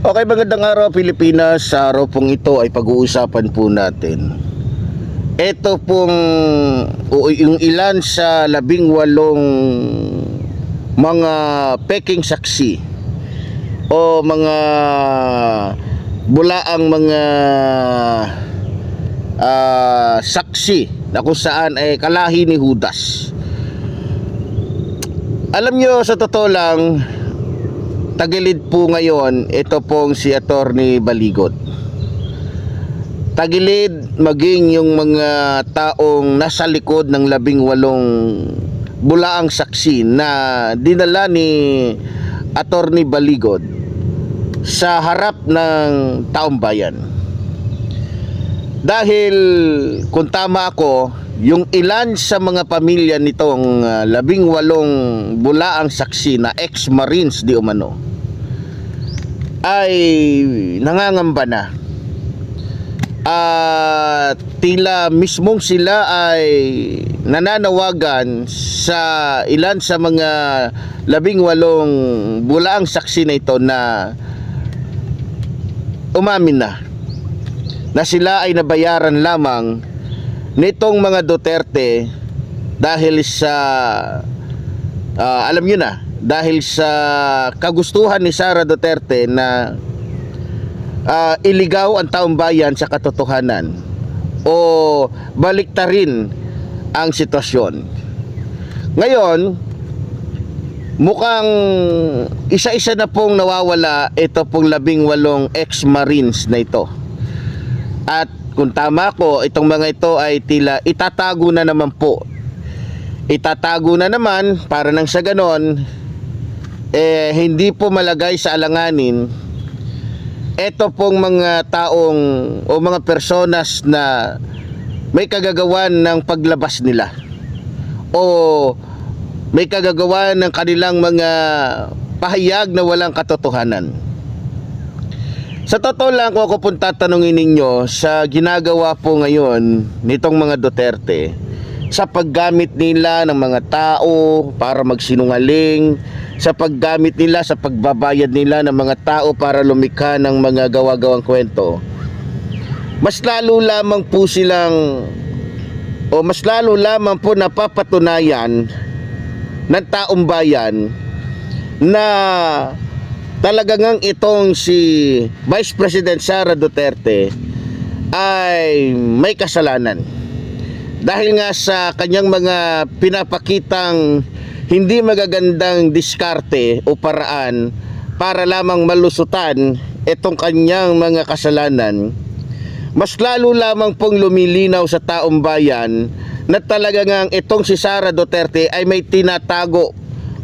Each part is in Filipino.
Okay, magandang araw Pilipinas. Sa araw pong ito ay pag-uusapan po natin ito pong yung ilan sa 18 mga peking saksi o mga bulaang mga saksi na kung saan ay kalahi ni Judas. Alam nyo, sa totoo lang, tagilid po ngayon ito pong si Attorney Baligot. Tagilid maging yung mga taong nasa likod ng 18 bulaang saksi na dinala ni Attorney Baligot sa harap ng taong bayan. Dahil kung tama ako, yung ilan sa mga pamilya nitong 18 bulaang saksi na ex-Marines di umano ay nangangamba na. At tila mismong sila ay nananawagan sa ilan sa mga 18 bulaang saksi na ito na umamin na sila ay nabayaran lamang nitong mga Duterte dahil sa alam nyo na, dahil sa kagustuhan ni Sara Duterte na iligaw ang taong bayan sa katotohanan o baliktarin ang sitwasyon. Ngayon, mukhang isa-isa na pong nawawala ito pong 18 ex-Marines na ito. At kung tama ko, itong mga ito ay tila itatago na naman po. Itatago na naman para nang sa ganon hindi po malagay sa alanganin ito pong mga taong o mga personas na may kagagawan ng paglabas nila o may kagagawan ng kanilang mga pahayag na walang katotohanan. Sa totoo lang, kung ako pong tatanungin ninyo sa ginagawa po ngayon nitong mga Duterte sa paggamit nila ng mga tao para magsinungaling, sa paggamit nila, sa pagbabayad nila ng mga tao para lumikha ng mga gawa-gawang kwento, mas lalo lamang po silang o mas lalo lamang po napapatunayan ng taong bayan na talagang itong si Vice President Sara Duterte ay may kasalanan dahil nga sa kanyang mga pinapakitang hindi magagandang diskarte o paraan para lamang malusutan itong kanyang mga kasalanan. Mas lalo lamang pong lumilinaw sa taong bayan na talagang itong si Sara Duterte ay may tinatago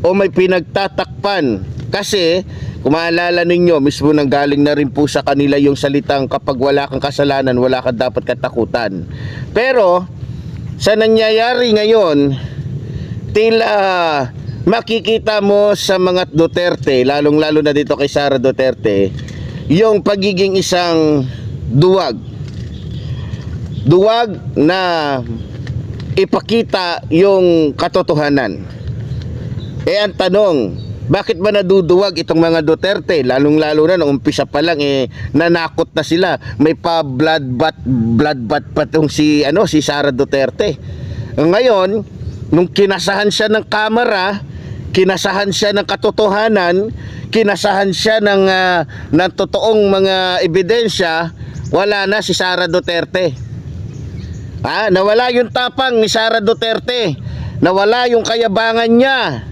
o may pinagtatakpan. Kasi kung maalala ninyo, mismo nang galing na rin po sa kanila yung salitang kapag wala kang kasalanan, wala kang dapat katakutan. Pero sa nangyayari ngayon, tila makikita mo sa mga Duterte, lalong-lalo na dito kay Sara Duterte, yung pagiging isang duwag. Duwag na ipakita yung katotohanan. Ang tanong, bakit ba naduduwag itong mga Duterte? Lalong-lalo na nung umpisa pa lang nanakot na sila. May pa bloodbath pa tong si Sara Duterte. Ngayon, nung kinasahan siya ng kamera, kinasahan siya ng katotohanan, kinasahan siya ng totoong mga ebidensya, wala na si Sara Duterte. Nawala yung tapang ni Sara Duterte, nawala yung kayabangan niya.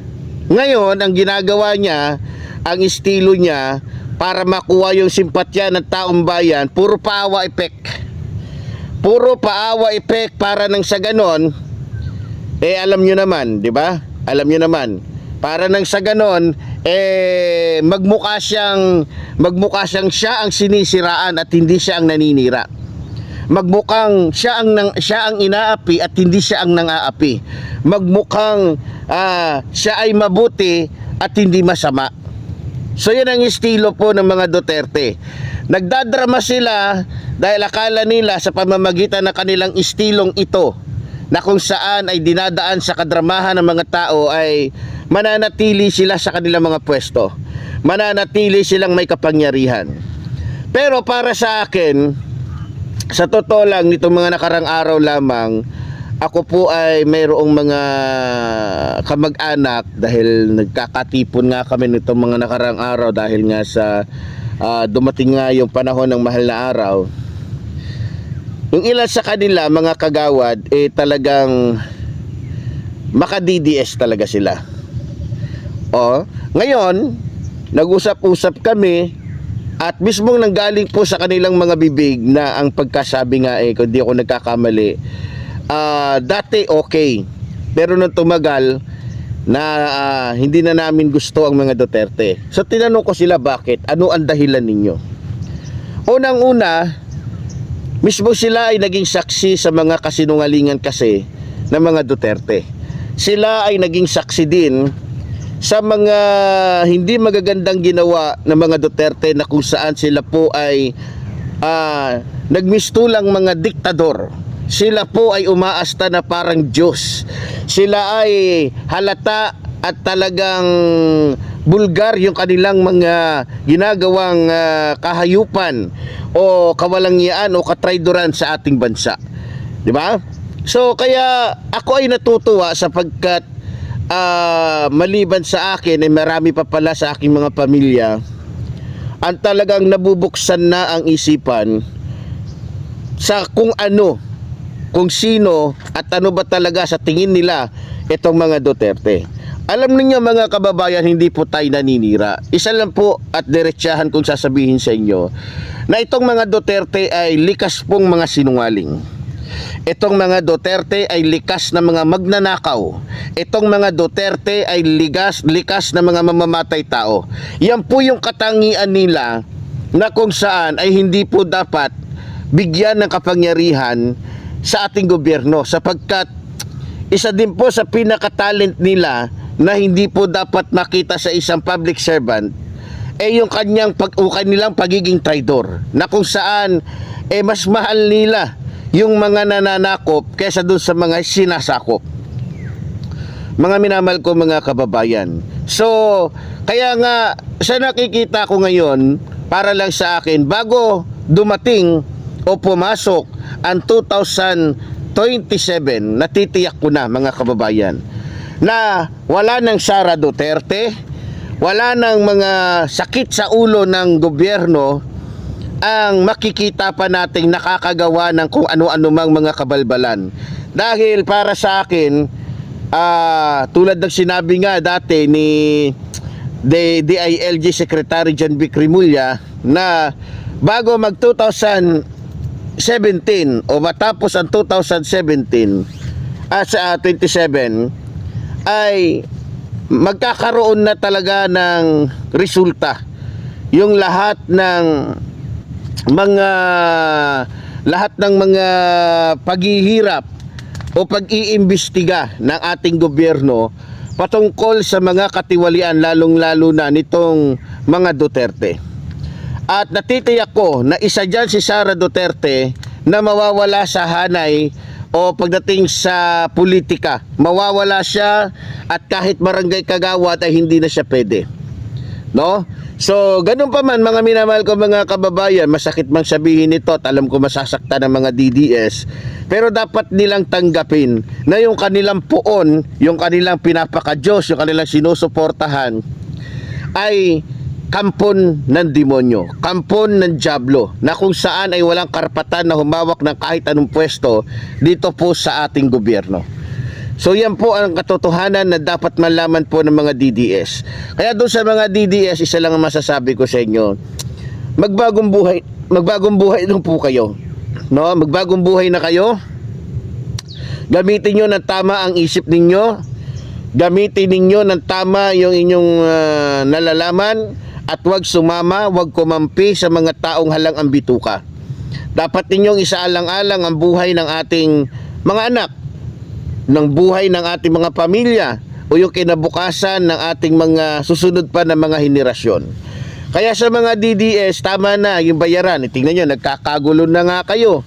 Ngayon, ang ginagawa niya, ang estilo niya para makuha yung simpatya ng taong bayan, puro paawa effect. Puro paawa effect para nang sa ganon, alam nyo naman, di ba? Alam nyo naman, para nang sa ganon, magmukha siyang siya ang sinisiraan at hindi siya ang naninira. Magmukhang siya ang inaapi at hindi siya ang nang-aapi. Magmukhang siya ay mabuti at hindi masama. So yan ang estilo po ng mga Duterte. Nagdadrama sila dahil akala nila sa pamamagitan ng kanilang estilong ito na kung saan ay dinadaan sa kadramahan ng mga tao ay mananatili sila sa kanilang mga pwesto. Mananatili silang may kapangyarihan. Pero para sa akin, sa totoo lang, nitong mga nakarang araw lamang, ako po ay mayroong mga kamag-anak dahil nagkakatipon nga kami nitong mga nakarang araw dahil nga sa dumating nga yung panahon ng mahal na araw. Yung ilan sa kanila, mga kagawad, talagang maka-DDS talaga sila. Ngayon, nag-usap-usap kami at mismong nanggaling po sa kanilang mga bibig na ang pagkasabi nga kung di ako nagkakamali, dati okay, pero nung tumagal na hindi na namin gusto ang mga Duterte. So tinanong ko sila, bakit? Ano ang dahilan ninyo? Unang-una, mismo sila ay naging saksi sa mga kasinungalingan kasi ng mga Duterte. Sila ay naging saksi din sa mga hindi magagandang ginawa ng mga Duterte na kung saan sila po ay nagmistulang mga diktador. Sila po ay umaasta na parang Diyos. Sila ay halata at talagang bulgar yung kanilang mga ginagawang kahayupan o kawalangian o katraidoran sa ating bansa. Di ba? So kaya ako ay natutuwa sapagkat maliban sa akin ay marami pa pala sa aking mga pamilya ang talagang nabubuksan na ang isipan sa kung ano, kung sino at ano ba talaga sa tingin nila itong mga Duterte. Alam niyo mga kababayan, hindi po tayo naninira. Isa lang po at diretsahan kung sasabihin sa inyo na itong mga Duterte ay likas pong mga sinungaling. Itong mga Duterte ay likas na mga magnanakaw. Itong mga Duterte ay likas na mga mamamatay tao. Yan po yung katangian nila na kung saan ay hindi po dapat bigyan ng kapangyarihan sa ating gobyerno sapagkat isa din po sa pinaka-talent nila na hindi po dapat makita sa isang public servant yung kanilang pagiging traidor na kung saan mas mahal nila yung mga nananakop kaysa dun sa mga sinasakop. Mga minamahal ko mga kababayan. So, kaya nga sa nakikita ko ngayon, para lang sa akin, bago dumating o pumasok ang 2027, natitiyak ko na mga kababayan, na wala nang Sara Duterte, wala nang mga sakit sa ulo ng gobyerno ang makikita pa nating nakakagawa ng kung ano-ano mang mga kabalbalan. Dahil para sa akin, tulad ng sinabi nga dati ni DILG Secretary John Vic Rimulya na bago mag 2017 o matapos ang 2017 sa 27 ay magkakaroon na talaga ng resulta yung lahat ng mga paghihirap o pag-iimbestiga ng ating gobyerno patungkol sa mga katiwalian lalong-lalo na nitong mga Duterte. At natitiyak ko na isa dyan si Sara Duterte na mawawala sa hanay o pagdating sa politika. Mawawala siya at kahit barangay kagawad ay hindi na siya pwede. No? So, ganun pa man mga minamahal ko mga kababayan, masakit mang sabihin ito at alam ko masasaktan ng mga DDS, pero dapat nilang tanggapin na yung kanilang puon, yung kanilang pinapaka-Diyos, yung kanilang sinusuportahan ay kampon ng demonyo, kampon ng dyablo, na kung saan ay walang karapatan na humawak ng kahit anong pwesto dito po sa ating gobyerno. So yan po ang katotohanan na dapat malaman po ng mga DDS. Kaya doon sa mga DDS, isa lang ang masasabi ko sa inyo, magbagong buhay lang po kayo. No? Magbagong buhay na kayo. Gamitin nyo ng tama ang isip ninyo. Gamitin ninyo ng tama yung inyong nalalaman at huwag sumama, huwag kumampi sa mga taong halang ang bituka. Dapat ninyong isaalang-alang ang buhay ng ating mga anak, ng buhay ng ating mga pamilya o yung kinabukasan ng ating mga susunod pa na mga henerasyon. Kaya sa mga DDS, tama na yung bayaran. Tingnan nyo, nagkakagulo na nga kayo.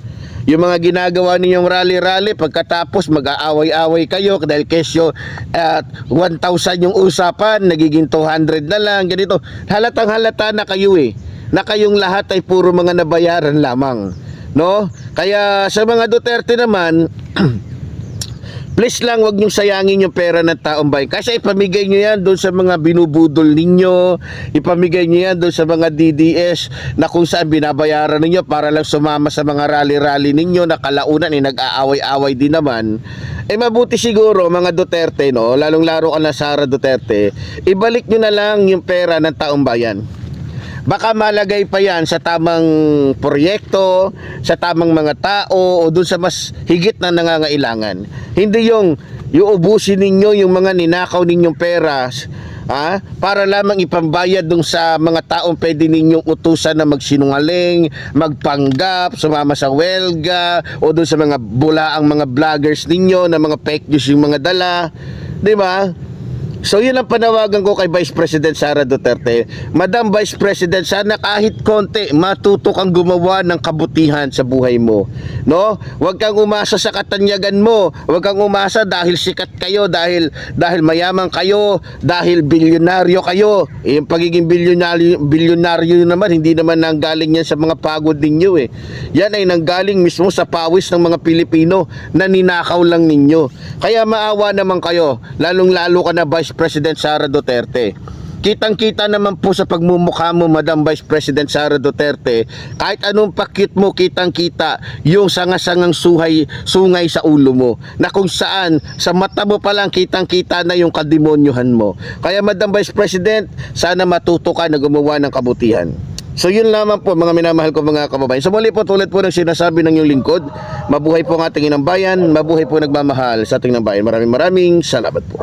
Yung mga ginagawa ninyong rally-rally, pagkatapos mag-aaway-away kayo dahil kesyo at 1,000 yung usapan, nagiging 200 na lang, ganito. Halatang halata na kayo na kayong lahat ay puro mga nabayaran lamang, no? Kaya sa mga Duterte naman, please lang, wag niyong sayangin yung pera ng taong bayan. Kasi ipamigay niyo yan doon sa mga binubudol ninyo, ipamigay niyo yan doon sa mga DDS na kung saan binabayaran ninyo para lang sumama sa mga rally-rally ninyo na kalaunan nag-aaway-away din naman. Mabuti siguro mga Duterte, no, lalong-laro ka na Sara Duterte, ibalik niyo na lang yung pera ng taong bayan. Baka malagay pa yan sa tamang proyekto, sa tamang mga tao, o dun sa mas higit na nangangailangan. Hindi yung ubusin ninyo yung mga ninakaw ninyong pera, para lamang ipambayad dun sa mga taong pwede ninyong utusan na magsinungaling, magpanggap, sumama sa welga, o dun sa mga bulaang mga vloggers ninyo na mga fake news yung mga dala. Diba? So yun ang panawagan ko kay Vice President Sara Duterte. Madam Vice President, sana kahit konti matuto kang gumawa ng kabutihan sa buhay mo, no? Huwag kang umasa sa katanyagan mo, huwag kang umasa dahil sikat kayo, dahil mayaman kayo, dahil bilyonaryo kayo. Yung pagiging bilyonaryo naman, hindi naman nanggaling yan sa mga pagod ninyo Yan ay nanggaling mismo sa pawis ng mga Pilipino na ninakaw lang ninyo. Kaya maawa naman kayo, lalong-lalo ka na Vice President Sara Duterte. Kitang-kita naman po sa pagmumukha mo, Madam Vice President Sara Duterte, kahit anong pakit mo, kitang-kita yung sanga-sangang sungay sa ulo mo, na kung saan sa mata mo pa lang kitang-kita na yung kademonyuhan mo. Kaya Madam Vice President, sana matuto ka na gumawa ng kabutihan. So yun lamang po mga minamahal ko mga kababayan. So muli po, tulad po ng sinasabi ng yung lingkod, mabuhay po ang ating inang bayan, mabuhay po nagmamahal sa ating inang bayan. Maraming salamat po.